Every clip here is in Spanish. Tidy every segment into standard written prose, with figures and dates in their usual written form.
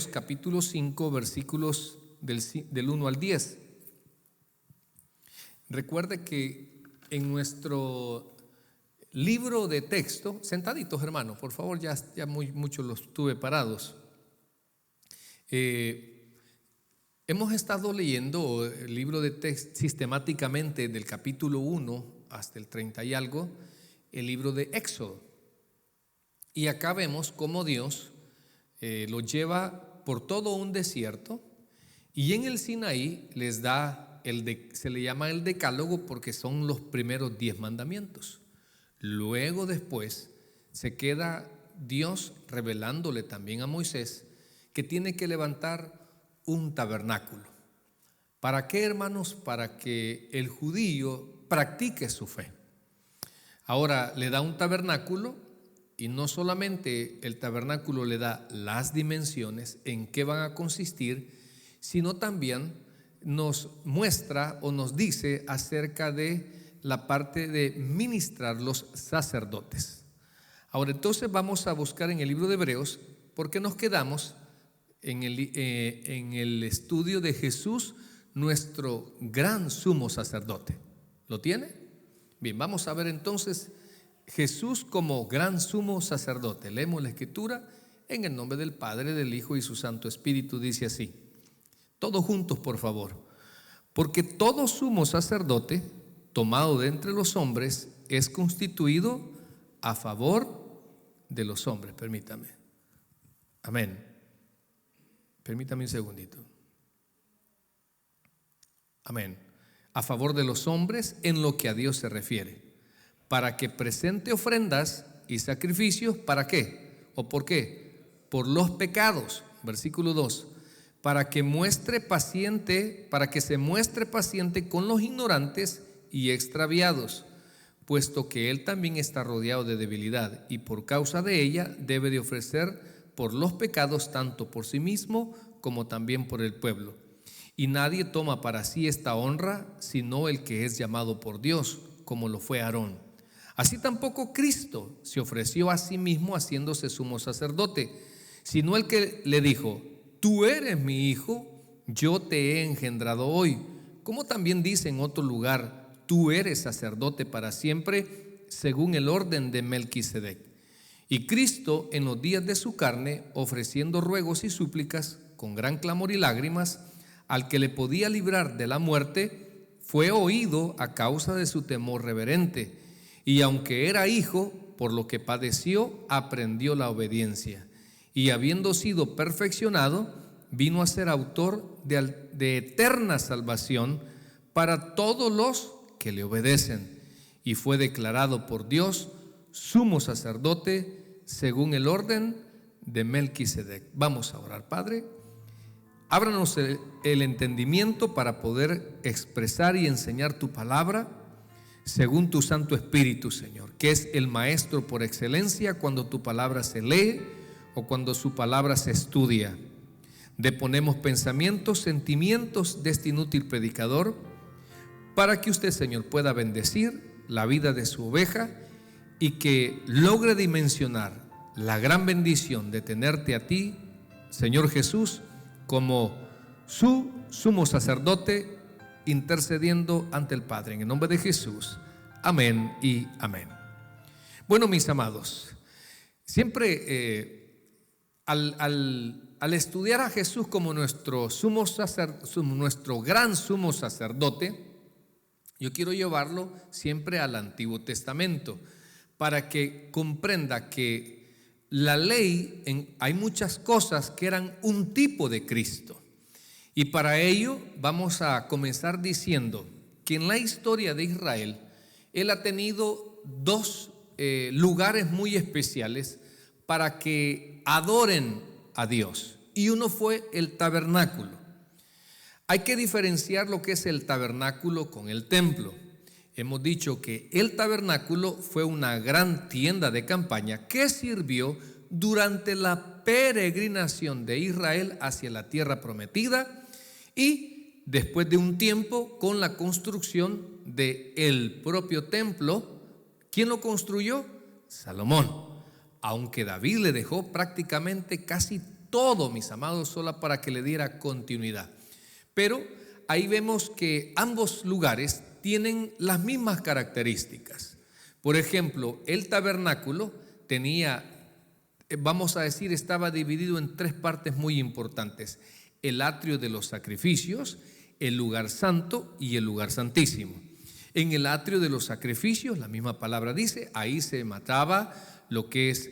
Hebreos capítulo 5, versículos del 1 al 10. Recuerde que en nuestro libro de texto, sentaditos hermanos, por favor, ya muchos los tuve parados. Hemos estado leyendo el libro de texto sistemáticamente del capítulo 1 hasta el 30 y algo, el libro de Éxodo. Y acá vemos cómo Dios los lleva por todo un desierto y en el Sinaí les da se le llama el decálogo porque son los primeros 10 mandamientos. Luego después se queda Dios revelándole también a Moisés que tiene que levantar un tabernáculo. ¿Para qué, hermanos? Para que el judío practique su fe. Ahora le da un tabernáculo y no solamente el tabernáculo le da las dimensiones en qué van a consistir, sino también nos muestra o nos dice acerca de la parte de ministrar los sacerdotes. Ahora entonces vamos a buscar en el libro de Hebreos porque nos quedamos en el estudio de Jesús, nuestro gran sumo sacerdote. ¿Lo tiene? Bien, vamos a ver entonces Jesús como gran sumo sacerdote. Leemos la escritura en el nombre del Padre, del Hijo y su Santo Espíritu. Dice así, todos juntos por favor. Porque todo sumo sacerdote tomado de entre los hombres es constituido a favor de los hombres. Permítame. Amén. Permítame un segundito. Amén. A favor de los hombres en lo que a Dios se refiere, para que presente ofrendas y sacrificios. ¿Para qué? ¿O por qué? Por los pecados. Versículo 2. Para que se muestre paciente con los ignorantes y extraviados, puesto que él también está rodeado de debilidad y por causa de ella debe de ofrecer por los pecados tanto por sí mismo como también por el pueblo. Y nadie toma para sí esta honra sino el que es llamado por Dios, como lo fue Aarón. Así tampoco Cristo se ofreció a sí mismo haciéndose sumo sacerdote, sino el que le dijo: tú eres mi hijo, yo te he engendrado hoy. Como también dice en otro lugar: tú eres sacerdote para siempre, según el orden de Melquisedec. Y Cristo, en los días de su carne, ofreciendo ruegos y súplicas con gran clamor y lágrimas al que le podía librar de la muerte, fue oído a causa de su temor reverente. Y aunque era hijo, por lo que padeció, aprendió la obediencia. Y habiendo sido perfeccionado, vino a ser autor de eterna salvación para todos los que le obedecen. Y fue declarado por Dios sumo sacerdote según el orden de Melquisedec. Vamos a orar. Padre, ábranos el entendimiento para poder expresar y enseñar tu palabra según tu Santo Espíritu, Señor, que es el maestro por excelencia cuando tu palabra se lee o cuando su palabra se estudia. Deponemos pensamientos, sentimientos de este inútil predicador para que usted, Señor, pueda bendecir la vida de su oveja y que logre dimensionar la gran bendición de tenerte a ti, Señor Jesús, como su sumo sacerdote intercediendo ante el Padre. En el nombre de Jesús, amén y amén. Bueno, mis amados, siempre al estudiar a Jesús como nuestro gran sumo sacerdote, yo quiero llevarlo siempre al Antiguo Testamento para que comprenda que la ley, hay muchas cosas que eran un tipo de Cristo. Y para ello vamos a comenzar diciendo que en la historia de Israel, Él ha tenido dos lugares muy especiales para que adoren a Dios. Y uno fue el tabernáculo. Hay que diferenciar lo que es el tabernáculo con el templo. Hemos dicho que el tabernáculo fue una gran tienda de campaña que sirvió durante la peregrinación de Israel hacia la tierra prometida y después de un tiempo con la construcción del propio templo. ¿Quién lo construyó? Salomón. Aunque David le dejó prácticamente casi todo, mis amados, solo para que le diera continuidad. Pero ahí vemos que ambos lugares tienen las mismas características. Por ejemplo, el tabernáculo tenía, vamos a decir, estaba dividido en tres partes muy importantes: el atrio de los sacrificios, el lugar santo y el lugar santísimo. En el atrio de los sacrificios, la misma palabra dice, ahí se mataba lo que es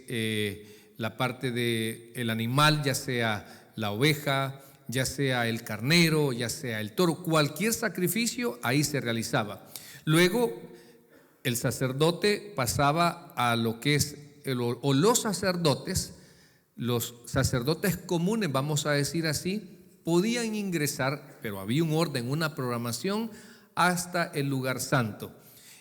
la parte del animal, ya sea la oveja, ya sea el carnero, ya sea el toro, cualquier sacrificio ahí se realizaba. Luego el sacerdote pasaba a lo que es, los sacerdotes comunes, vamos a decir así, podían ingresar, pero había un orden, una programación, hasta el lugar santo.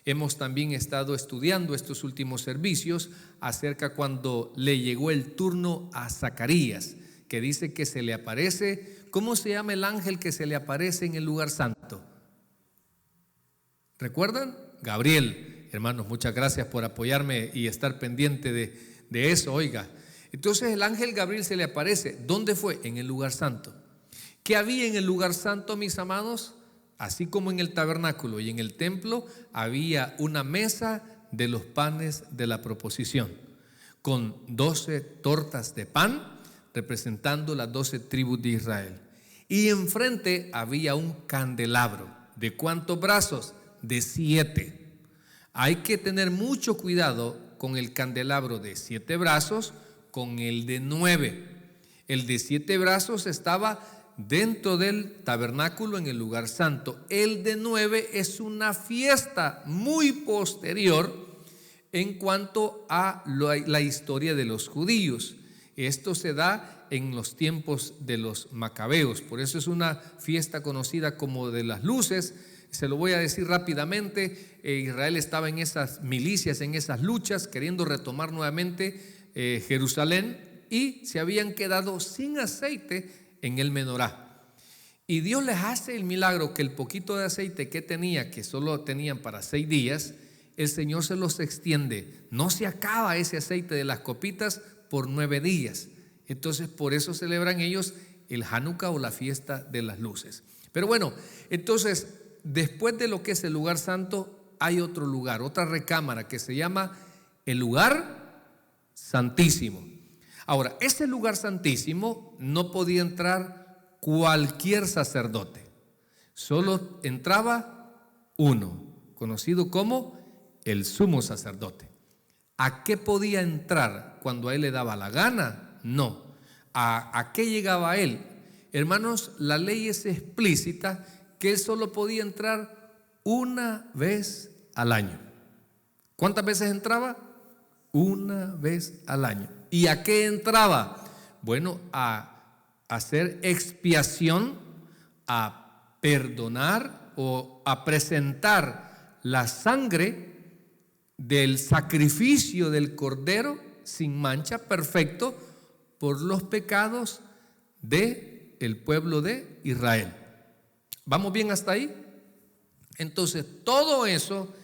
Hemos también estado estudiando estos últimos servicios acerca cuando le llegó el turno a Zacarías, que dice que se le aparece. ¿Cómo se llama el ángel que se le aparece en el lugar santo? ¿Recuerdan? Gabriel. Hermanos, muchas gracias por apoyarme y estar pendiente de eso, oiga. Entonces el ángel Gabriel se le aparece. ¿Dónde fue? En el lugar santo. ¿Qué había en el lugar santo, mis amados? Así como en el tabernáculo y en el templo, había una mesa de los panes de la proposición, con 12 tortas de pan, representando las 12 tribus de Israel. Y enfrente había un candelabro. ¿De cuántos brazos? De 7. Hay que tener mucho cuidado con el candelabro de 7 brazos, con el de 9. El de 7 brazos estaba dentro del tabernáculo en el lugar santo. El de 9 es una fiesta muy posterior en cuanto a la historia de los judíos. Esto se da en los tiempos de los macabeos, por eso es una fiesta conocida como de las luces. Se lo voy a decir rápidamente. Israel estaba en esas milicias, en esas luchas, queriendo retomar nuevamente Jerusalén, y se habían quedado sin aceite en el menorá. Y Dios les hace el milagro que el poquito de aceite que tenía, que solo tenían para 6 días, el Señor se los extiende. No se acaba ese aceite de las copitas por 9 días. Entonces por eso celebran ellos el Hanukkah o la fiesta de las luces. Pero bueno, entonces después de lo que es el lugar santo, hay otro lugar, otra recámara que se llama el lugar santísimo. Ahora, ese lugar santísimo no podía entrar cualquier sacerdote. Solo entraba uno, conocido como el sumo sacerdote. ¿A qué podía entrar cuando a él le daba la gana? No. ¿A qué llegaba él? Hermanos, la ley es explícita que él solo podía entrar una vez al año. ¿Cuántas veces entraba? Una vez al año. ¿Y a qué entraba? Bueno, a hacer expiación, a perdonar o a presentar la sangre del sacrificio del cordero sin mancha, perfecto, por los pecados del pueblo de Israel. ¿Vamos bien hasta ahí? Entonces, todo eso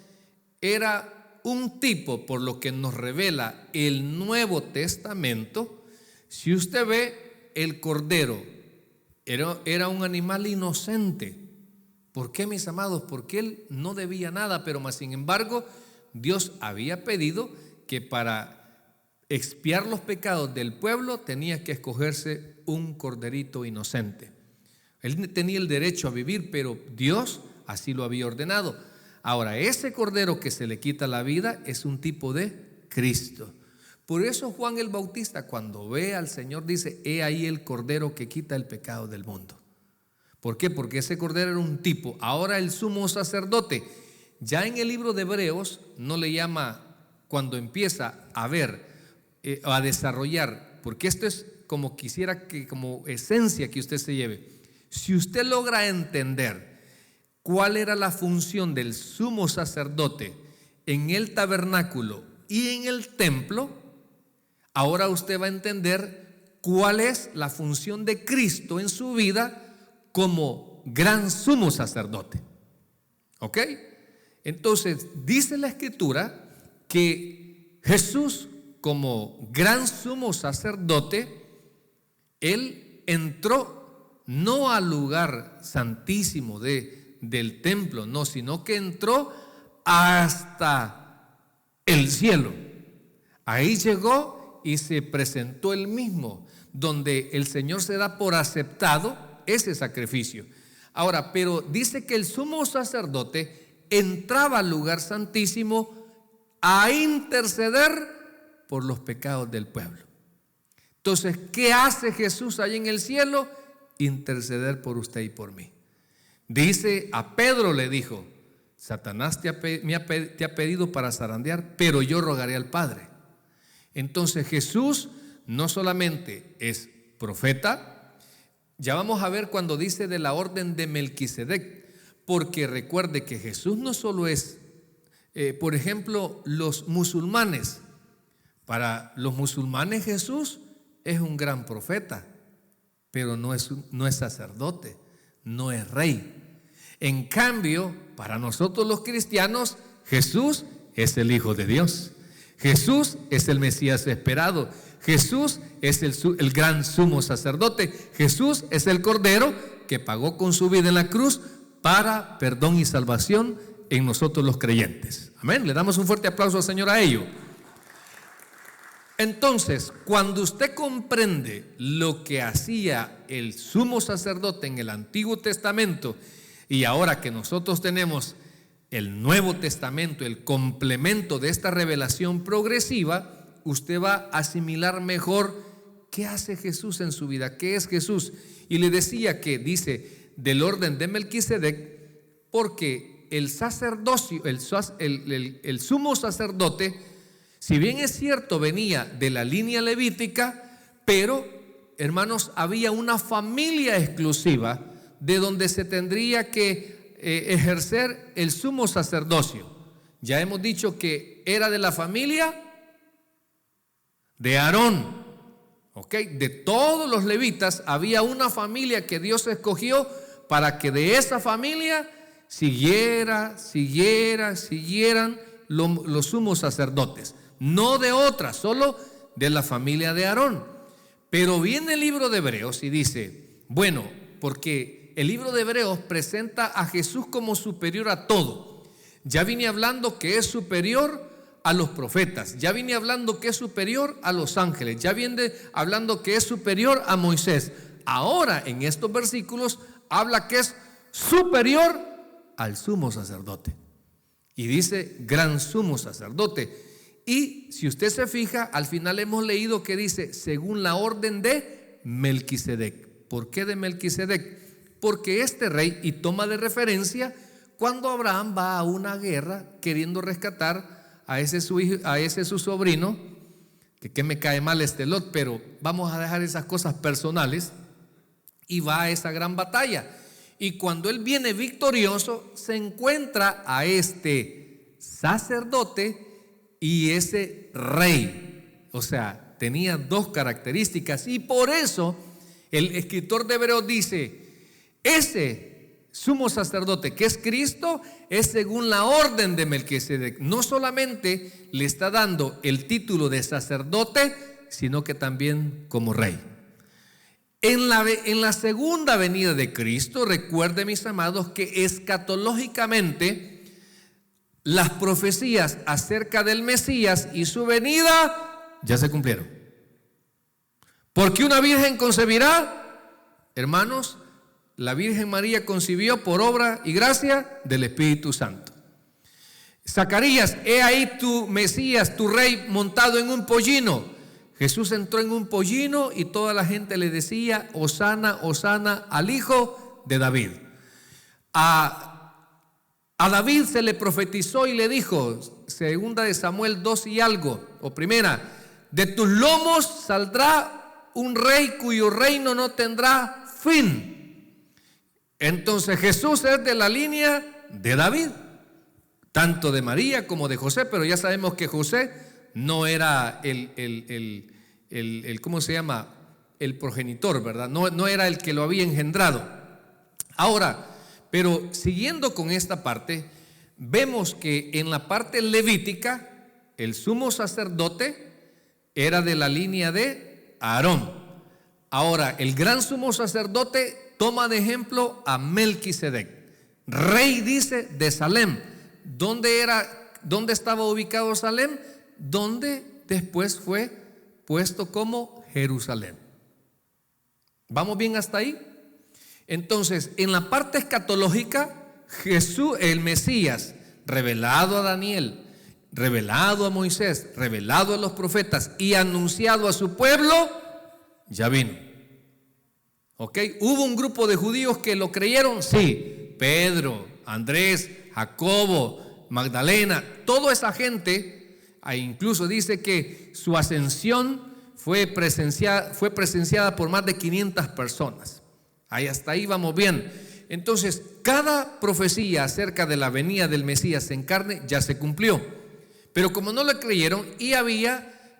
era un tipo, por lo que nos revela el Nuevo Testamento. Si usted ve, el cordero era un animal inocente. ¿Por qué, mis amados? Porque él no debía nada, pero más sin embargo, Dios había pedido que para expiar los pecados del pueblo tenía que escogerse un corderito inocente. Él tenía el derecho a vivir, pero Dios así lo había ordenado. Ahora, ese cordero que se le quita la vida es un tipo de Cristo. Por eso Juan el Bautista, cuando ve al Señor, dice: he ahí el cordero que quita el pecado del mundo. ¿Por qué? Porque ese cordero era un tipo. Ahora el sumo sacerdote, ya en el libro de Hebreos no le llama, cuando empieza a ver, a desarrollar, porque esto es como quisiera que, como esencia que usted se lleve. Si usted logra entender cuál era la función del sumo sacerdote en el tabernáculo y en el templo, ahora usted va a entender cuál es la función de Cristo en su vida como gran sumo sacerdote. ¿Ok? Entonces, dice la Escritura que Jesús, como gran sumo sacerdote, Él entró no al lugar santísimo del templo, no, sino que entró hasta el cielo. Ahí llegó y se presentó él mismo, donde el Señor se da por aceptado ese sacrificio. Ahora, pero dice que el sumo sacerdote entraba al lugar santísimo a interceder por los pecados del pueblo. Entonces, ¿qué hace Jesús ahí en el cielo? Interceder por usted y por mí. Dice, a Pedro le dijo: Satanás te ha pedido para zarandear, pero yo rogaré al Padre. Entonces Jesús no solamente es profeta, ya vamos a ver cuando dice de la orden de Melquisedec, porque recuerde que Jesús no solo es, por ejemplo, los musulmanes. Para los musulmanes Jesús es un gran profeta, pero no es sacerdote, no es rey. En cambio, para nosotros los cristianos, Jesús es el Hijo de Dios. Jesús es el Mesías esperado. Jesús es el gran sumo sacerdote. Jesús es el Cordero que pagó con su vida en la cruz para perdón y salvación en nosotros los creyentes. Amén. Le damos un fuerte aplauso al Señor a ello. Entonces, cuando usted comprende lo que hacía el sumo sacerdote en el Antiguo Testamento, y ahora que nosotros tenemos el Nuevo Testamento, el complemento de esta revelación progresiva, usted va a asimilar mejor qué hace Jesús en su vida, qué es Jesús. Y le decía que dice del orden de Melquisedec, porque el sacerdocio, el sumo sacerdote, si bien es cierto venía de la línea levítica, pero hermanos, había una familia exclusiva de donde se tendría que ejercer el sumo sacerdocio. Ya hemos dicho que era de la familia de Aarón, ¿ok? De todos los levitas había una familia que Dios escogió para que de esa familia siguieran los sumos sacerdotes. No de otras, solo de la familia de Aarón. Pero viene el libro de Hebreos y dice, bueno, porque el libro de Hebreos presenta a Jesús como superior a todo. Ya vine hablando que es superior a los profetas, ya vine hablando que es superior a los ángeles, ya viene hablando que es superior a Moisés. Ahora en estos versículos habla que es superior al sumo sacerdote. Y dice gran sumo sacerdote. Y si usted se fija, al final hemos leído que dice según la orden de Melquisedec. ¿Por qué de Melquisedec? Porque este rey, y toma de referencia cuando Abraham va a una guerra queriendo rescatar a ese su hijo, a ese su sobrino, que me cae mal este Lot, pero vamos a dejar esas cosas personales, y va a esa gran batalla. Y cuando él viene victorioso, se encuentra a este sacerdote y ese rey. O sea, tenía dos características, y por eso el escritor de Hebreos dice, ese sumo sacerdote que es Cristo es según la orden de Melquisedec. No solamente le está dando el título de sacerdote, sino que también como rey. En la segunda venida de Cristo, recuerden mis amados, que escatológicamente las profecías acerca del Mesías y su venida ya se cumplieron. Porque una virgen concebirá, hermanos, la Virgen María concibió por obra y gracia del Espíritu Santo. Zacarías, he ahí tu Mesías, tu rey montado en un pollino. Jesús entró en un pollino y toda la gente le decía, Hosana, Hosana al hijo de David. A David se le profetizó y le dijo, segunda de Samuel 2 y algo, o primera, de tus lomos saldrá un rey cuyo reino no tendrá fin. Entonces Jesús es de la línea de David, tanto de María como de José, pero ya sabemos que José no era ¿cómo se llama? El progenitor, ¿verdad? No era el que lo había engendrado. Ahora, pero siguiendo con esta parte, vemos que en la parte levítica, el sumo sacerdote era de la línea de Aarón. Ahora, el gran sumo sacerdote toma de ejemplo a Melquisedec, rey, dice, de Salem. ¿Dónde estaba ubicado Salem? Donde después fue puesto como Jerusalén. ¿Vamos bien hasta ahí? Entonces, en la parte escatológica, Jesús, el Mesías, revelado a Daniel, revelado a Moisés, revelado a los profetas y anunciado a su pueblo, ya vino. ¿Ok? ¿Hubo un grupo de judíos que lo creyeron? Sí. Pedro, Andrés, Jacobo, Magdalena, toda esa gente, incluso dice que su ascensión fue presenciada por más de 500 personas. Ahí hasta ahí vamos bien. Entonces, cada profecía acerca de la venida del Mesías en carne ya se cumplió. Pero como no lo creyeron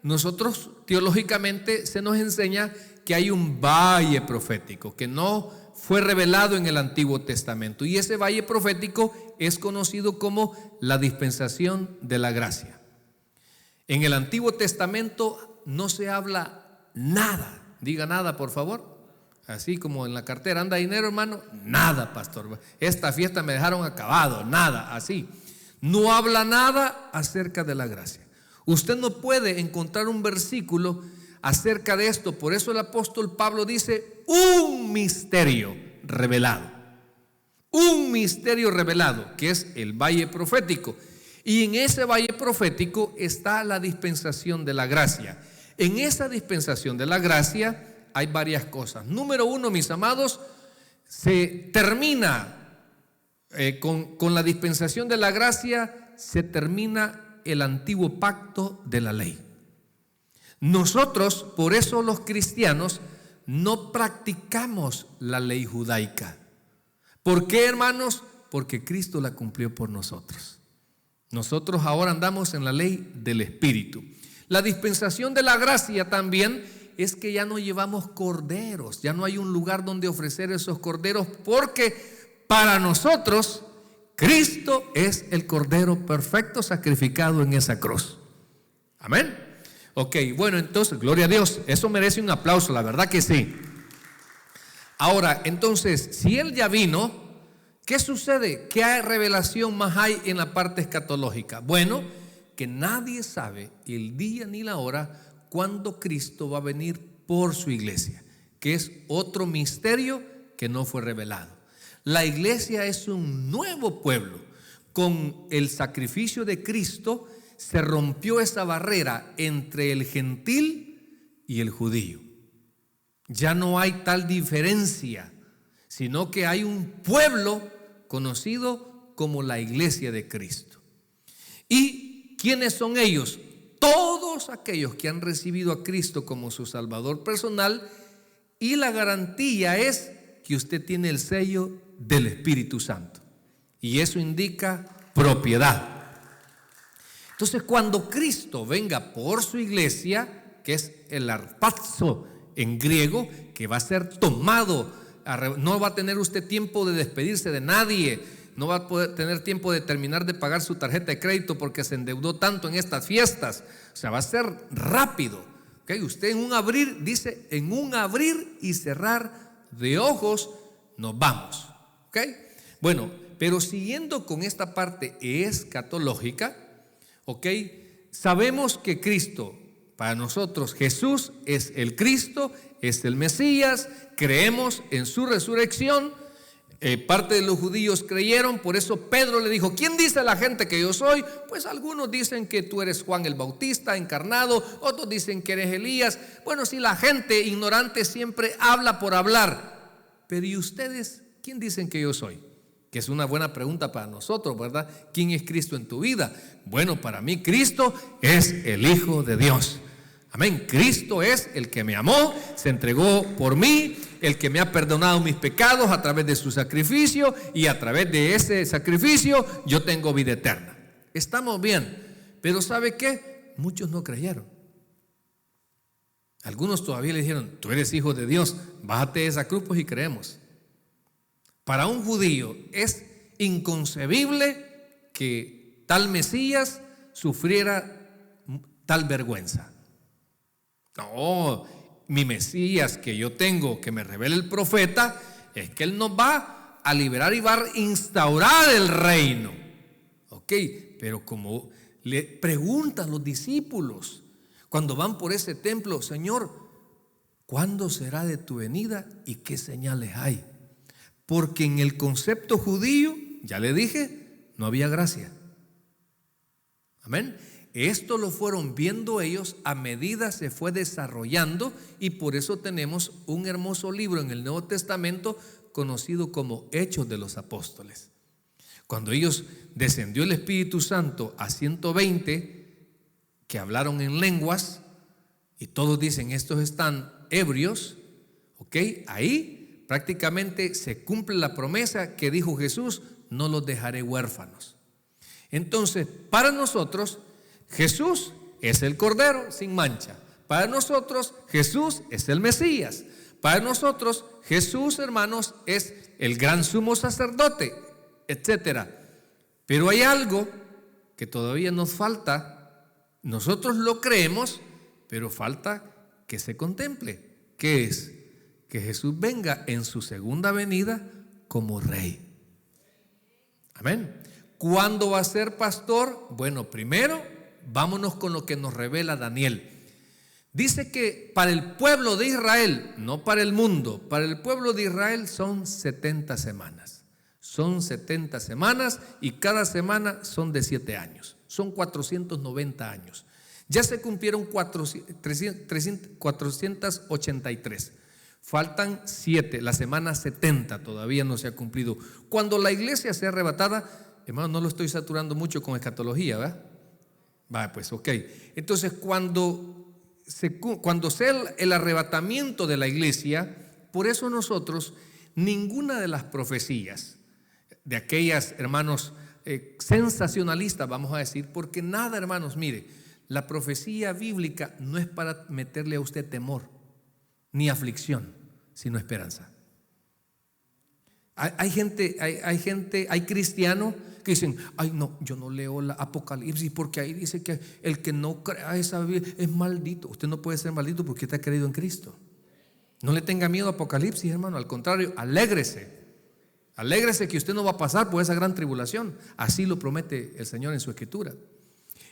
nosotros teológicamente se nos enseña que hay un valle profético que no fue revelado en el Antiguo Testamento. Y ese valle profético es conocido como la dispensación de la gracia. En el Antiguo Testamento no se habla nada. Diga nada, por favor. Así como en la cartera, anda dinero, hermano. Nada, pastor. Esta fiesta me dejaron acabado. Nada, así. No habla nada acerca de la gracia. Usted no puede encontrar un versículo acerca de esto. Por eso el apóstol Pablo dice: un misterio revelado. Un misterio revelado, que es el valle profético. Y en ese valle profético está la dispensación de la gracia. En esa dispensación de la gracia hay varias cosas. Número uno, mis amados, se termina con la dispensación de la gracia, se termina el antiguo pacto de la ley. Nosotros, por eso los cristianos, no practicamos la ley judaica. ¿Por qué, hermanos? Porque Cristo la cumplió por nosotros. Nosotros ahora andamos en la ley del Espíritu. La dispensación de la gracia también es que ya no llevamos corderos, ya no hay un lugar donde ofrecer esos corderos, porque para nosotros Cristo es el cordero perfecto sacrificado en esa cruz. Amén. Ok, bueno, entonces, gloria a Dios, eso merece un aplauso, la verdad que sí. Ahora, entonces, si Él ya vino, ¿qué sucede? ¿Qué revelación más hay en la parte escatológica? Bueno, que nadie sabe el día ni la hora cuando Cristo va a venir por su iglesia, que es otro misterio que no fue revelado. La iglesia es un nuevo pueblo. Con el sacrificio de Cristo se rompió esa barrera entre el gentil y el judío. Ya no hay tal diferencia, sino que hay un pueblo conocido como la iglesia de Cristo. ¿Y quiénes son ellos? Todos aquellos que han recibido a Cristo como su Salvador personal, y la garantía es que usted tiene el sello del Espíritu Santo, y eso indica propiedad. Entonces, cuando Cristo venga por su iglesia, que es el arpazo en griego, que va a ser tomado, no va a tener usted tiempo de despedirse de nadie, no va a poder tener tiempo de terminar de pagar su tarjeta de crédito porque se endeudó tanto en estas fiestas. O sea, va a ser rápido. ¿Okay? Usted en un abrir, dice, en un abrir y cerrar de ojos nos vamos. ¿Okay? Bueno, pero siguiendo con esta parte escatológica, ¿okay? Sabemos que Cristo, para nosotros Jesús es el Cristo, es el Mesías, creemos en su resurrección. Parte de los judíos creyeron, por eso Pedro le dijo: ¿quién dice la gente que yo soy? Pues algunos dicen que tú eres Juan el Bautista encarnado, otros dicen que eres Elías. Bueno, si la gente ignorante siempre habla por hablar, pero ¿y ustedes quién dicen que yo soy? Que es una buena pregunta para nosotros, ¿verdad? ¿Quién es Cristo en tu vida? Bueno, para mí Cristo es el Hijo de Dios. Amén. Cristo es el que me amó, se entregó por mí, el que me ha perdonado mis pecados a través de su sacrificio, y a través de ese sacrificio yo tengo vida eterna. Estamos bien, pero ¿sabe qué? Muchos no creyeron. Algunos todavía le dijeron: tú eres hijo de Dios, bájate de esa cruz pues y creemos. Para un judío es inconcebible que tal Mesías sufriera tal vergüenza. No, mi Mesías que yo tengo, que me revela el profeta, es que Él nos va a liberar y va a instaurar el reino. Ok, pero como le preguntan los discípulos cuando van por ese templo: Señor, ¿cuándo será de tu venida y qué señales hay? Porque en el concepto judío, ya le dije, no había gracia. Amén. Esto lo fueron viendo ellos a medida se fue desarrollando, y por eso tenemos un hermoso libro en el Nuevo Testamento conocido como Hechos de los Apóstoles. Cuando ellos descendió el Espíritu Santo a 120 que hablaron en lenguas, y todos dicen: estos están ebrios, ok, ahí prácticamente se cumple la promesa que dijo Jesús: no los dejaré huérfanos. Entonces, para nosotros Jesús es el Cordero sin mancha. Para nosotros Jesús es el Mesías. Para nosotros Jesús, hermanos, es el gran sumo sacerdote, etcétera. Pero hay algo que todavía nos falta. Nosotros lo creemos, pero falta que se contemple. ¿Qué es? Que Jesús venga en su segunda venida como Rey. Amén. ¿Cuándo va a ser pastor? Bueno, primero vámonos con lo que nos revela Daniel. Dice que para el pueblo de Israel, no para el mundo, para el pueblo de Israel son 70 semanas. Son 70 semanas y cada semana son de 7 años. Son 490 años. Ya se cumplieron 483. Faltan 7, la semana 70 todavía no se ha cumplido. Cuando la iglesia sea arrebatada, hermano, no lo estoy saturando mucho con escatología, ¿verdad? Va, pues ok. Entonces cuando sea el arrebatamiento de la iglesia, por eso nosotros, ninguna de las profecías de aquellas, hermanos, sensacionalistas, vamos a decir, porque nada, hermanos, mire, la profecía bíblica no es para meterle a usted temor ni aflicción, sino esperanza. Hay cristianos que dicen: ay, no, yo no leo la Apocalipsis porque ahí dice que el que no crea esa Biblia es maldito. Usted no puede ser maldito porque usted ha creído en Cristo. No le tenga miedo a Apocalipsis, hermano. Al contrario, alégrese. Alégrese que usted no va a pasar por esa gran tribulación. Así lo promete el Señor en su Escritura.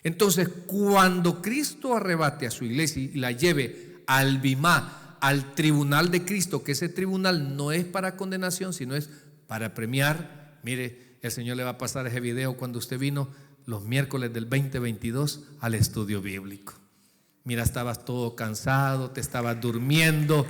Entonces, cuando Cristo arrebate a su iglesia y la lleve al Bimá, al tribunal de Cristo, que ese tribunal no es para condenación, sino es para premiar. Mire, el Señor le va a pasar ese video cuando usted vino los miércoles del 2022 al estudio bíblico. Mira, estabas todo cansado, te estabas durmiendo.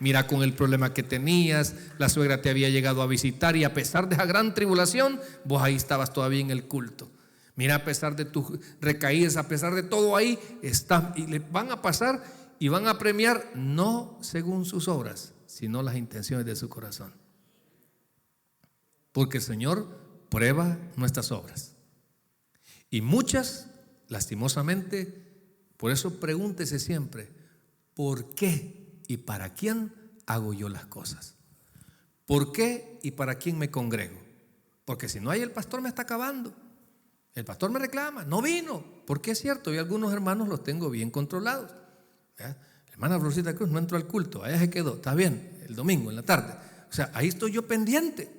Mira, con el problema que tenías, la suegra te había llegado a visitar y a pesar de esa gran tribulación, vos ahí estabas todavía en el culto. Mira, a pesar de tus recaídas, a pesar de todo, ahí están, y le van a pasar y van a premiar no según sus obras, sino las intenciones de su corazón. Porque el Señor prueba nuestras obras. Y muchas, lastimosamente, por eso pregúntese siempre: ¿por qué y para quién hago yo las cosas? ¿Por qué y para quién me congrego? Porque si no hay, el pastor me está acabando. El pastor me reclama, no vino. Porque es cierto, yo algunos hermanos los tengo bien controlados. ¿Ya? La hermana Rosita Cruz no entró al culto, allá se quedó, está bien, el domingo en la tarde. O sea, ahí estoy yo pendiente.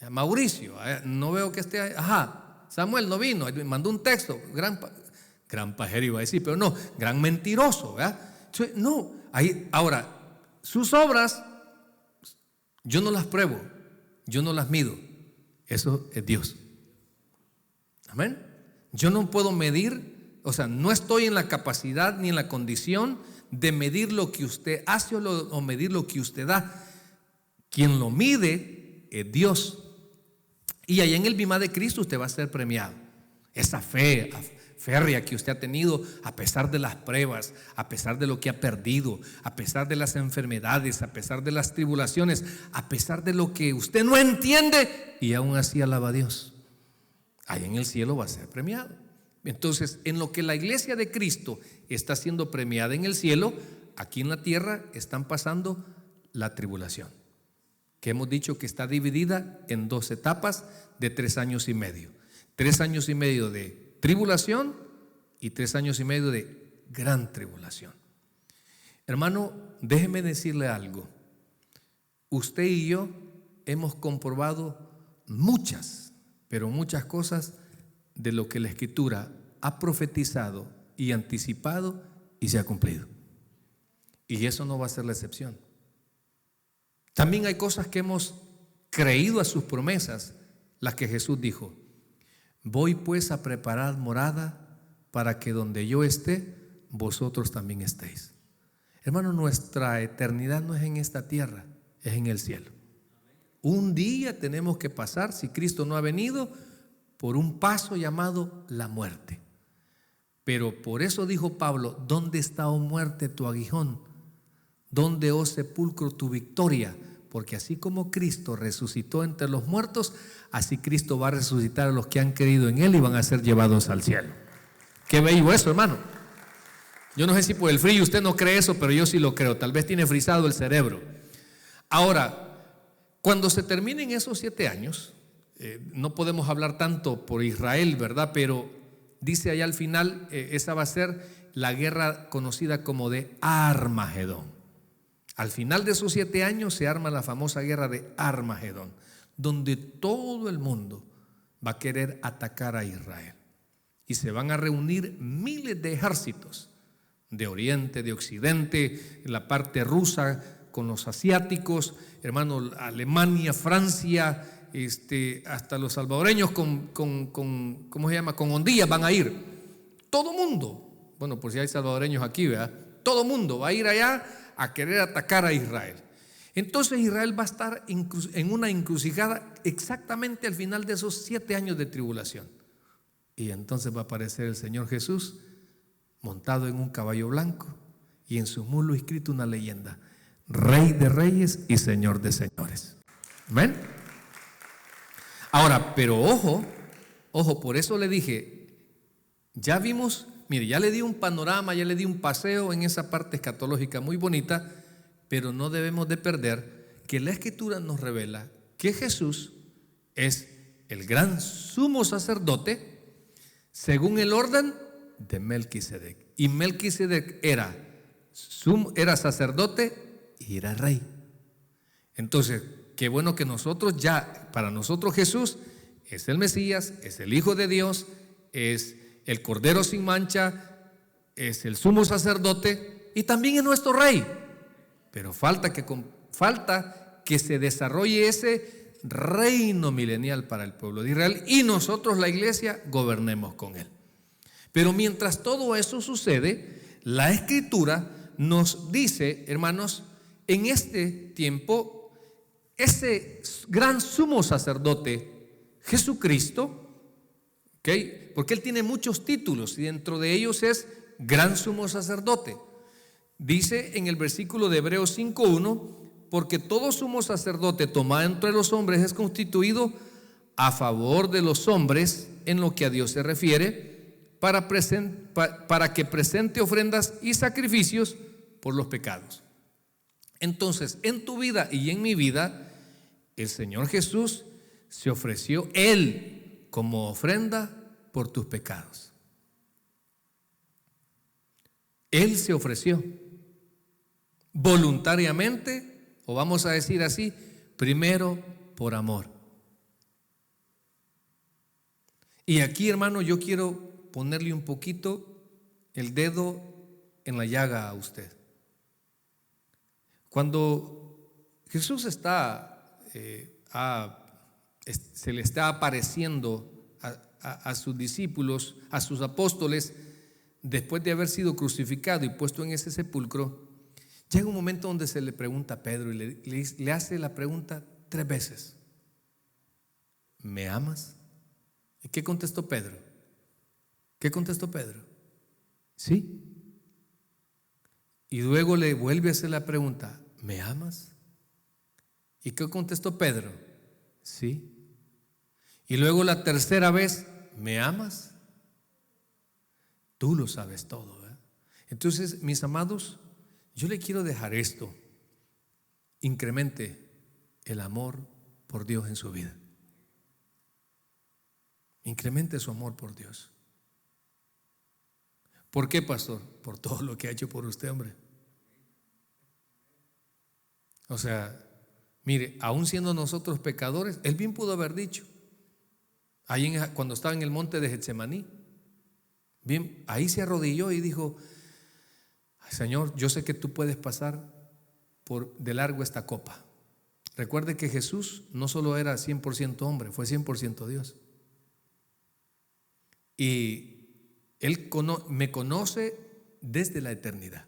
Mauricio, no veo que esté ahí. Ajá, Samuel no vino, me mandó un texto, gran pajero iba a decir, pero no, gran mentiroso, ¿verdad? Entonces, no, ahí, ahora, sus obras, yo no las pruebo, yo no las mido, eso es Dios. Amén. Yo no puedo medir, o sea, no estoy en la capacidad ni en la condición de medir lo que usted hace o medir lo que usted da. Quien lo mide es Dios. Y allá en el Bimá de Cristo usted va a ser premiado. Esa fe férrea que usted ha tenido a pesar de las pruebas, a pesar de lo que ha perdido, a pesar de las enfermedades, a pesar de las tribulaciones, a pesar de lo que usted no entiende, y aún así alaba a Dios. Allá en el cielo va a ser premiado. Entonces, en lo que la iglesia de Cristo está siendo premiada en el cielo, aquí en la tierra están pasando la tribulación, que hemos dicho que está dividida en 2 etapas de 3 años y medio. 3 años y medio de tribulación y 3 años y medio de gran tribulación. Hermano, déjeme decirle algo. Usted y yo hemos comprobado muchas, pero muchas cosas de lo que la Escritura ha profetizado y anticipado y se ha cumplido. Y eso no va a ser la excepción. También hay cosas que hemos creído a sus promesas, las que Jesús dijo: voy pues a preparar morada para que donde yo esté, vosotros también estéis. Hermano, nuestra eternidad no es en esta tierra, es en el cielo. Un día tenemos que pasar, si Cristo no ha venido, por un paso llamado la muerte. Pero por eso dijo Pablo: ¿dónde está, oh muerte, tu aguijón? ¿Dónde, oh sepulcro, tu victoria? Porque así como Cristo resucitó entre los muertos, así Cristo va a resucitar a los que han creído en Él y van a ser llevados al cielo. Qué bello eso, hermano. Yo no sé si por el frío usted no cree eso, pero yo sí lo creo. Tal vez tiene frisado el cerebro. Ahora, cuando se terminen esos 7 años, no podemos hablar tanto por Israel, ¿verdad? Pero dice allá al final, esa va a ser la guerra conocida como de Armagedón. Al final de esos 7 años se arma la famosa guerra de Armagedón, donde todo el mundo va a querer atacar a Israel. Y se van a reunir miles de ejércitos, de Oriente, de Occidente, la parte rusa con los asiáticos, hermano, Alemania, Francia, hasta los salvadoreños ¿cómo se llama? Con hondillas van a ir. Todo mundo, bueno, por si hay salvadoreños aquí, ¿verdad? Todo mundo va a ir allá a querer atacar a Israel. Entonces Israel va a estar en una encrucijada exactamente al final de esos 7 años de tribulación. Y entonces va a aparecer el Señor Jesús montado en un caballo blanco y en su muslo escrito una leyenda: Rey de Reyes y Señor de Señores. ¿Ven? Ahora, pero ojo, por eso le dije, ya vimos, mire, ya le di un panorama, ya le di un paseo en esa parte escatológica muy bonita, pero no debemos de perder que la Escritura nos revela que Jesús es el gran sumo sacerdote según el orden de Melquisedec. Y Melquisedec era sacerdote y era rey. Entonces, qué bueno que nosotros ya, para nosotros Jesús es el Mesías, es el Hijo de Dios, es el Cordero sin mancha, es el sumo sacerdote y también es nuestro rey. Pero falta que se desarrolle ese reino milenial para el pueblo de Israel y nosotros, la iglesia, gobernemos con él. Pero mientras todo eso sucede, la Escritura nos dice, hermanos, en este tiempo, ese gran sumo sacerdote, Jesucristo, ¿okay? Porque Él tiene muchos títulos y dentro de ellos es gran sumo sacerdote. Dice en el versículo de Hebreos 5:1, porque todo sumo sacerdote tomado entre los hombres es constituido a favor de los hombres en lo que a Dios se refiere, para que presente ofrendas y sacrificios por los pecados. Entonces, en tu vida y en mi vida, el Señor Jesús se ofreció Él como ofrenda por tus pecados. Él se ofreció voluntariamente, o vamos a decir así, primero por amor. Y aquí, hermano, yo quiero ponerle un poquito el dedo en la llaga a usted. Cuando Jesús se le está apareciendo a sus discípulos, a sus apóstoles, después de haber sido crucificado y puesto en ese sepulcro, llega un momento donde se le pregunta a Pedro y le hace la pregunta 3 veces: ¿me amas? ¿Y qué contestó Pedro? Sí. Y luego le vuelve a hacer la pregunta: ¿me amas? ¿Y qué contestó Pedro? Sí. Y luego la tercera vez: ¿me amas? Tú lo sabes todo, ¿verdad? Entonces, mis amados, yo le quiero dejar esto: incremente el amor por Dios en su vida. Incremente su amor por Dios. ¿Por qué, pastor? Por todo lo que ha hecho por usted, hombre. O sea, mire, aún siendo nosotros pecadores, Él bien pudo haber dicho, ahí cuando estaba en el monte de Getsemaní, bien, ahí se arrodilló y dijo: Señor, yo sé que tú puedes pasar de largo esta copa. Recuerde que Jesús no solo era 100% hombre, fue 100% Dios. Y Él me conoce desde la eternidad.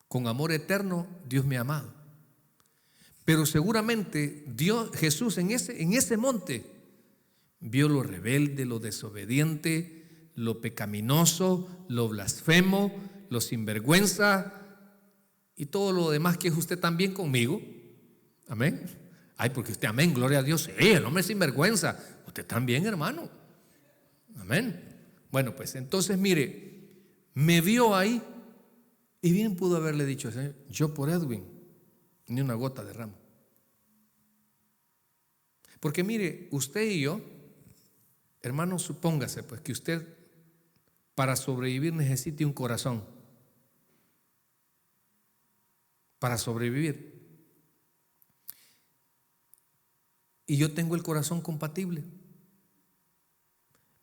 Con amor eterno Dios me ha amado. Pero seguramente Jesús en ese monte vio lo rebelde, lo desobediente, lo pecaminoso, lo blasfemo, lo sinvergüenza y todo lo demás que es usted también conmigo. Amén. Ay, porque usted, amén, gloria a Dios. Sí, el hombre es sinvergüenza. Usted también, hermano. Amén. Bueno, pues entonces mire, me vio ahí y bien pudo haberle dicho al Señor: yo por Edwin ni una gota derramo. Porque mire, usted y yo, hermano, supóngase pues que usted para sobrevivir necesite un corazón. Para sobrevivir. Y yo tengo el corazón compatible.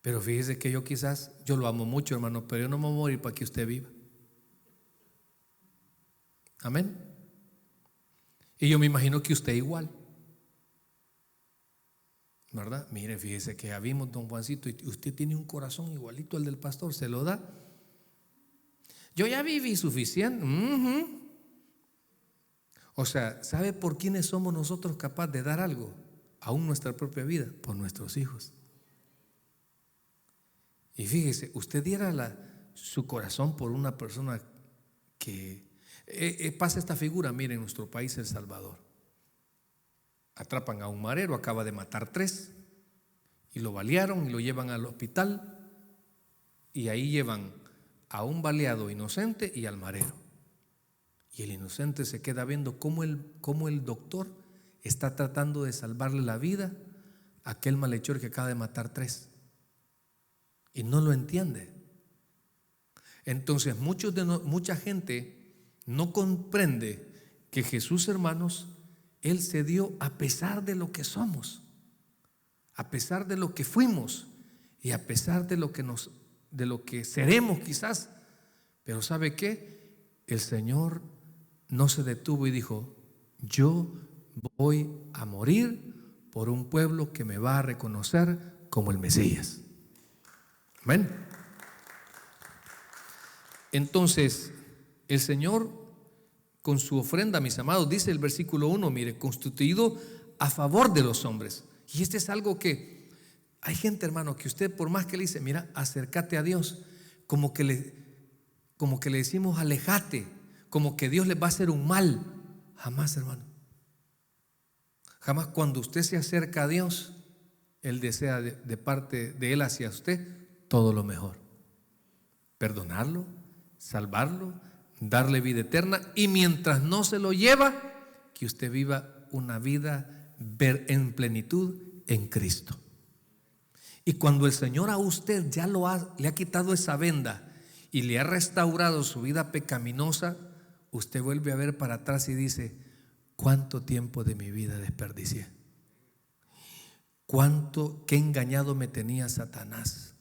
Pero fíjese que yo lo amo mucho, hermano, pero yo no me voy a morir para que usted viva. Amén. Y yo me imagino que usted igual, ¿verdad? Mire, fíjese que ya vimos, don Juancito, y usted tiene un corazón igualito al del pastor, ¿se lo da? Yo ya viví suficiente. O sea, ¿sabe por quiénes somos nosotros capaces de dar algo? Aún nuestra propia vida, por nuestros hijos. Y fíjese, usted diera su corazón por una persona que pasa esta figura. Mire, en nuestro país, El Salvador, atrapan a un marero, acaba de matar 3 y lo balearon y lo llevan al hospital, y ahí llevan a un baleado inocente y al marero, y el inocente se queda viendo cómo el doctor está tratando de salvarle la vida a aquel malhechor que acaba de matar 3 y no lo entiende. Entonces mucha gente no comprende que Jesús, hermanos, Él se dio a pesar de lo que somos, a pesar de lo que fuimos y a pesar de lo que seremos quizás. Pero ¿sabe qué? El Señor no se detuvo y dijo: yo voy a morir por un pueblo que me va a reconocer como el Mesías. Amén. Entonces el Señor, con su ofrenda, mis amados, dice el versículo 1, mire, constituido a favor de los hombres. Y este es algo que hay gente, hermano, que usted por más que le dice: mira, acércate a Dios, como que le decimos: alejate, como que Dios les va a hacer un mal. Jamás, hermano. Jamás. Cuando usted se acerca a Dios, Él desea de parte de Él hacia usted todo lo mejor. Perdonarlo, salvarlo, darle vida eterna, y mientras no se lo lleva, que usted viva una vida en plenitud en Cristo. Y cuando el Señor a usted ya le ha quitado esa venda y le ha restaurado su vida pecaminosa, usted vuelve a ver para atrás y dice: ¿cuánto tiempo de mi vida desperdicié? ¿Qué engañado me tenía Satanás?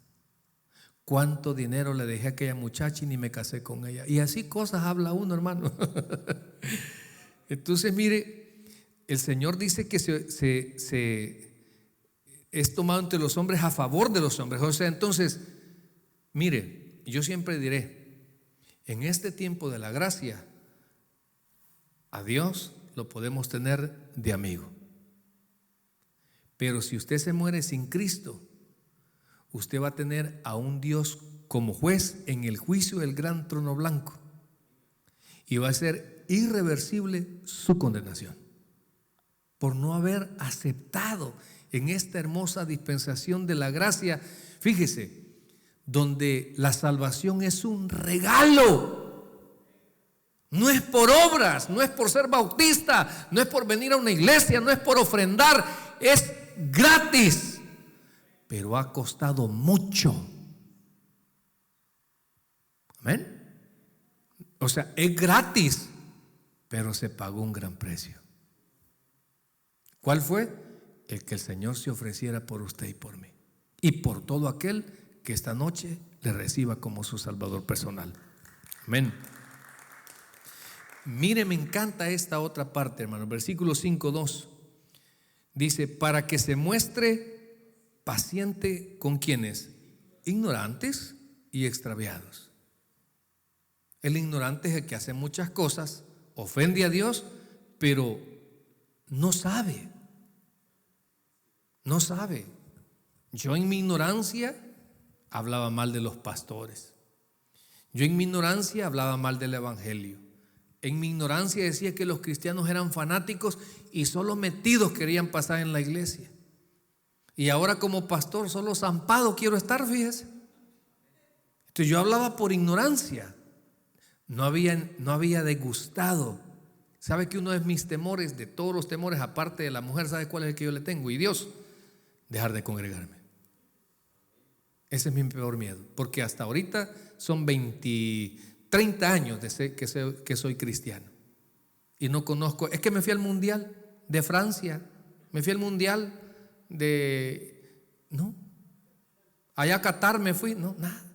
¿Cuánto dinero le dejé a aquella muchacha y ni me casé con ella? Y así cosas habla uno, hermano. Entonces, mire, el Señor dice que es tomado entre los hombres a favor de los hombres. O sea, entonces, mire, yo siempre diré, en este tiempo de la gracia, a Dios lo podemos tener de amigo. Pero si usted se muere sin Cristo, usted va a tener a un Dios como juez en el juicio del gran trono blanco, y va a ser irreversible su condenación por no haber aceptado en esta hermosa dispensación de la gracia. Fíjese, donde la salvación es un regalo, no es por obras, no es por ser bautista, no es por venir a una iglesia, no es por ofrendar, es gratis, pero ha costado mucho. Amén. O sea, es gratis. pero se pagó un gran precio. ¿Cuál fue? El que el Señor se ofreciera por usted y por mí, y por todo aquel que esta noche le reciba como su Salvador personal. Amén. Mire, me encanta esta otra parte, hermano. Versículo 5:2 dice: para que se muestre paciente con quienes, ignorantes y extraviados. El ignorante es el que hace muchas cosas, ofende a Dios, pero no sabe. No sabe. Yo en mi ignorancia hablaba mal de los pastores. Yo en mi ignorancia hablaba mal del evangelio. En mi ignorancia decía que los cristianos eran fanáticos y solo metidos querían pasar en la iglesia. Y ahora como pastor solo zampado quiero estar, fíjese. Entonces yo hablaba por ignorancia. No había degustado. ¿Sabe que uno de mis temores, de todos los temores, aparte de la mujer, sabe cuál es el que yo le tengo? Y Dios, dejar de congregarme. Ese es mi peor miedo, porque hasta ahorita son 30 años que soy cristiano y no conozco. Es que me fui al mundial de Francia, me fui al mundial no, allá a Qatar me fui, no, nada,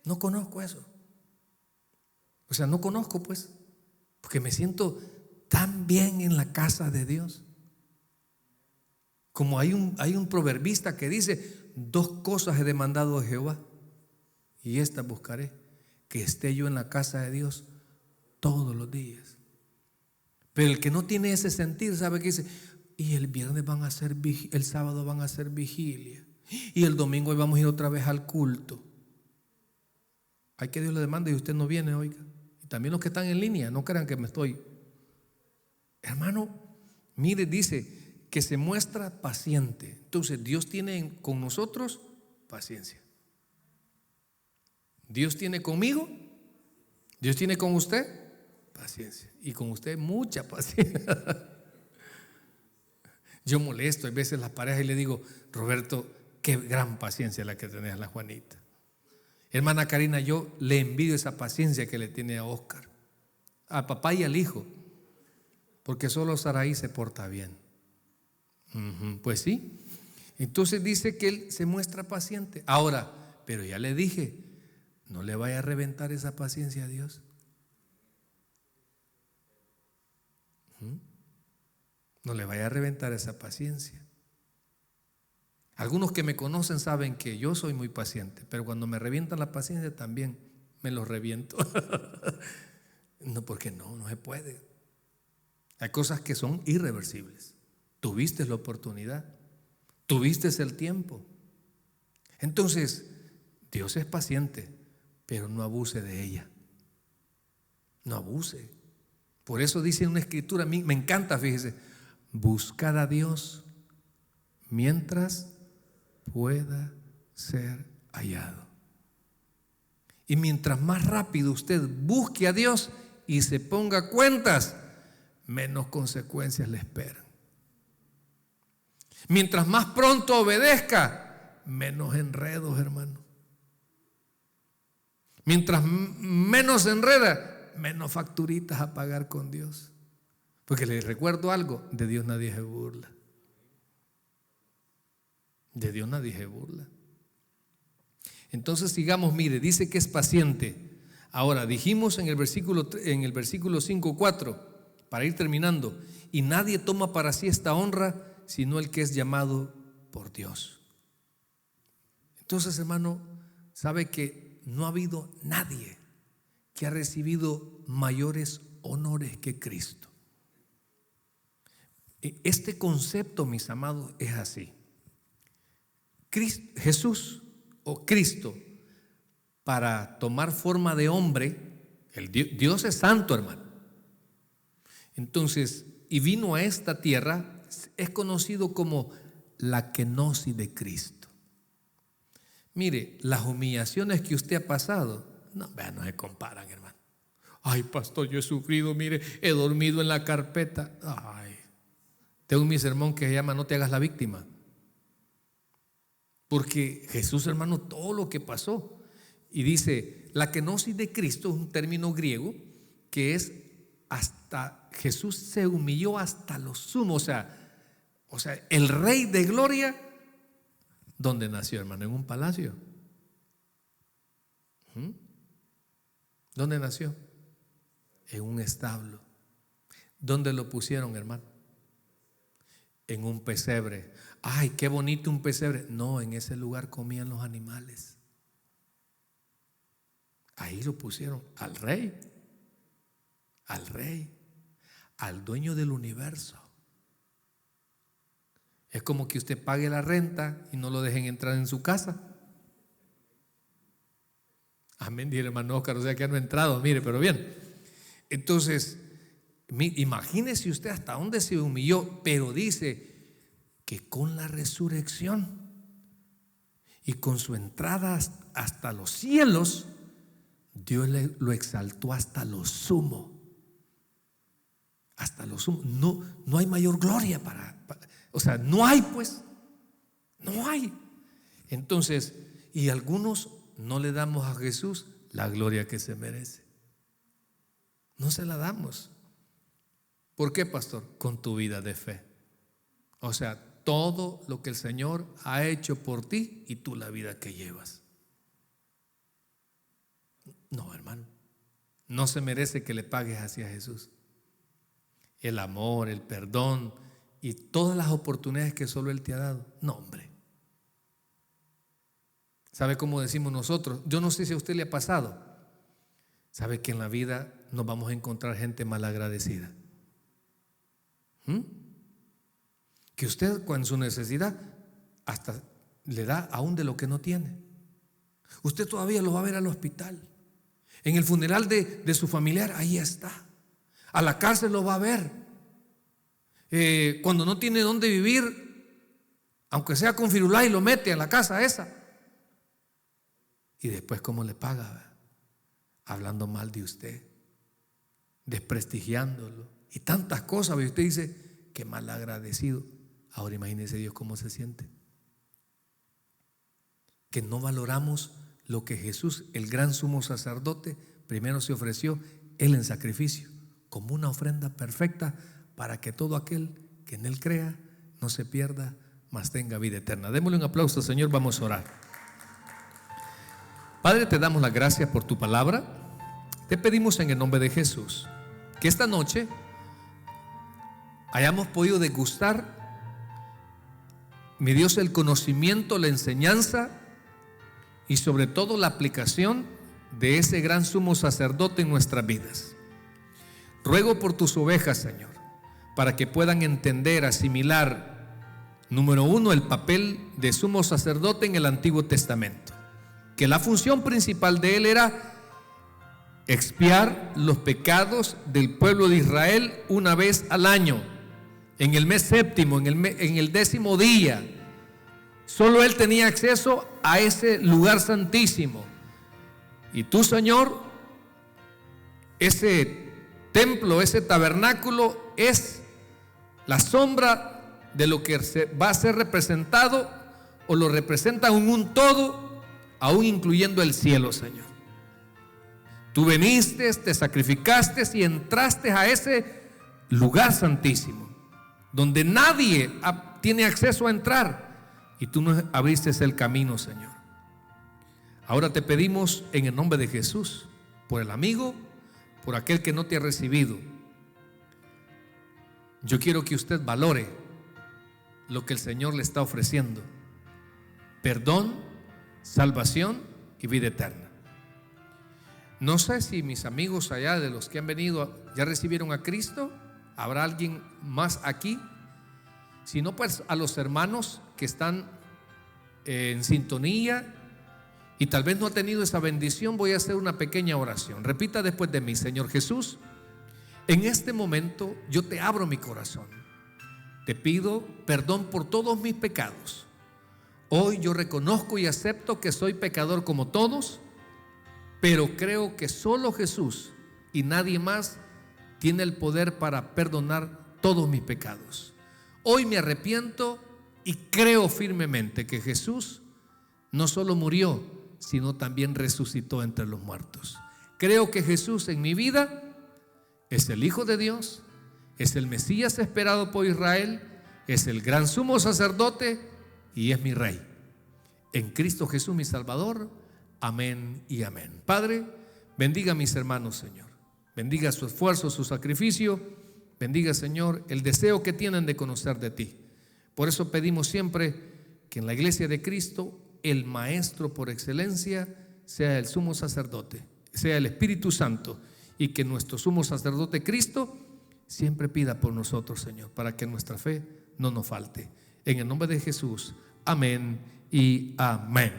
no conozco eso. O sea, no conozco, pues, porque me siento tan bien en la casa de Dios. Como hay un proverbista que dice: 2 cosas he demandado a Jehová, y estas buscaré, que esté yo en la casa de Dios todos los días. Pero el que no tiene ese sentir, ¿sabe qué dice? Y el viernes van a hacer el sábado van a hacer vigilia, y el domingo vamos a ir otra vez al culto. Hay que Dios le demanda y usted no viene, oiga. Y también los que están en línea, no crean que me estoy. Hermano, mire, dice que se muestra paciente. Entonces Dios tiene con nosotros paciencia. Dios tiene conmigo, Dios tiene con usted paciencia, y con usted mucha paciencia. Yo molesto a veces las parejas y le digo: Roberto, qué gran paciencia la que tenés, la Juanita. Hermana Karina, yo le envidio esa paciencia que le tiene a Oscar, al papá y al hijo, porque solo Saraí se porta bien. Pues sí. Entonces dice que él se muestra paciente. Ahora, pero ya le dije, no le vaya a reventar esa paciencia a Dios. No le vaya a reventar esa paciencia. Algunos que me conocen saben que yo soy muy paciente, pero cuando me revientan la paciencia también me los reviento. No, porque no se puede. Hay cosas que son irreversibles. Tuviste la oportunidad, tuviste el tiempo. Entonces, Dios es paciente, pero no abuse de ella. No abuse. Por eso dice una escritura, a mí me encanta, fíjese: buscad a Dios mientras pueda ser hallado. Y mientras más rápido usted busque a Dios y se ponga cuentas, menos consecuencias le esperan. Mientras más pronto obedezca, menos enredos, hermano. Mientras menos se enreda, menos facturitas a pagar con Dios. Porque les recuerdo algo: de Dios nadie se burla. De Dios nadie se burla. Entonces sigamos, mire, dice que es paciente. Ahora, dijimos en el versículo 5:4, para ir terminando: y nadie toma para sí esta honra sino el que es llamado por Dios. Entonces, hermano, sabe que no ha habido nadie que ha recibido mayores honores que Cristo. Este concepto, mis amados, es así. Jesús o Cristo, para tomar forma de hombre, Dios es santo, hermano. Entonces, y vino a esta tierra, es conocido como la kenosis de Cristo. Mire, las humillaciones que usted ha pasado, no se comparan, hermano. Ay, pastor, yo he sufrido, mire, he dormido en la carpeta. Ay, tengo mi sermón que se llama "No te hagas la víctima". Porque Jesús, hermano, todo lo que pasó. Y dice, la kenosis de Cristo es un término griego que es hasta hasta Jesús se humilló hasta lo sumo. O sea, el Rey de Gloria, ¿dónde nació, hermano? ¿En un palacio? ¿Dónde nació? En un establo. ¿Dónde lo pusieron, hermano? En un pesebre. Ay, qué bonito un pesebre. No, en ese lugar comían los animales. Ahí lo pusieron al rey, al dueño del universo. Es como que usted pague la renta y no lo dejen entrar en su casa. Amén, dice el hermano Oscar, o sea que no ha entrado, mire, pero bien. Entonces, imagínese usted hasta dónde se humilló, pero dice que con la resurrección y con su entrada hasta los cielos, Dios lo exaltó hasta lo sumo. Hasta lo sumo. No hay mayor gloria o sea, no hay, pues. No hay. Entonces, y algunos no le damos a Jesús la gloria que se merece. No se la damos. ¿Por qué, pastor? Con tu vida de fe. O sea, todo lo que el Señor ha hecho por ti y tú la vida que llevas. No, hermano, no se merece que le pagues hacia Jesús. El amor, el perdón y todas las oportunidades que solo Él te ha dado. No, hombre. ¿Sabe cómo decimos nosotros? Yo no sé si a usted le ha pasado. ¿Sabe que en la vida nos vamos a encontrar gente malagradecida? Que usted con su necesidad hasta le da aún de lo que no tiene. Usted todavía lo va a ver al hospital. En el funeral de su familiar, ahí está. A la cárcel lo va a ver. Cuando no tiene dónde vivir, aunque sea con Firulais, lo mete a la casa esa. Y después, ¿cómo le paga? Hablando mal de usted, desprestigiándolo y tantas cosas. Y usted dice, qué mal agradecido. Ahora imagínese Dios cómo se siente. Que no valoramos lo que Jesús, el gran sumo sacerdote, primero se ofreció Él en sacrificio, como una ofrenda perfecta para que todo aquel que en Él crea no se pierda, mas tenga vida eterna. Démosle un aplauso, Señor, vamos a orar. Padre, te damos las gracias por tu palabra. Te pedimos en el nombre de Jesús que esta noche hayamos podido degustar, mi Dios, el conocimiento, la enseñanza y sobre todo la aplicación de ese gran sumo sacerdote en nuestras vidas. Ruego por tus ovejas, Señor, para que puedan entender, asimilar, número uno, el papel de sumo sacerdote en el Antiguo Testamento, que la función principal de él era expiar los pecados del pueblo de Israel una vez al año, en el mes séptimo, en el 10º día. Solo él tenía acceso a ese lugar santísimo. Y tú, Señor, ese templo, ese tabernáculo es la sombra de lo que va a ser representado, o lo representa en un todo, aún incluyendo el cielo, Señor. Tú veniste, te sacrificaste y entraste a ese lugar santísimo, donde nadie tiene acceso a entrar, y tú nos abriste el camino, Señor. Ahora te pedimos en el nombre de Jesús, por el amigo, por aquel que no te ha recibido. Yo quiero que usted valore lo que el Señor le está ofreciendo: perdón, salvación y vida eterna. No sé si mis amigos allá, de los que han venido, ya recibieron a Cristo. ¿Habrá alguien más aquí? Si no, pues a los hermanos que están en sintonía y tal vez no ha tenido esa bendición, voy a hacer una pequeña oración. Repita después de mí: Señor Jesús, en este momento yo te abro mi corazón. Te pido perdón por todos mis pecados. Hoy yo reconozco y acepto que soy pecador como todos, pero creo que solo Jesús y nadie más tiene el poder para perdonar todos mis pecados. Hoy me arrepiento y creo firmemente que Jesús no solo murió, sino también resucitó entre los muertos. Creo que Jesús en mi vida Es el Hijo de Dios, es el Mesías esperado por Israel, es el gran sumo sacerdote y es mi Rey. En Cristo Jesús mi Salvador. Amén y amén. Padre, bendiga a mis hermanos, Señor. Bendiga su esfuerzo, su sacrificio. Bendiga, Señor, el deseo que tienen de conocer de ti. Por eso pedimos siempre que en la iglesia de Cristo el maestro por excelencia sea el sumo sacerdote, sea el Espíritu Santo, y que nuestro sumo sacerdote Cristo siempre pida por nosotros, Señor, para que nuestra fe no nos falte. En el nombre de Jesús, amén y amén.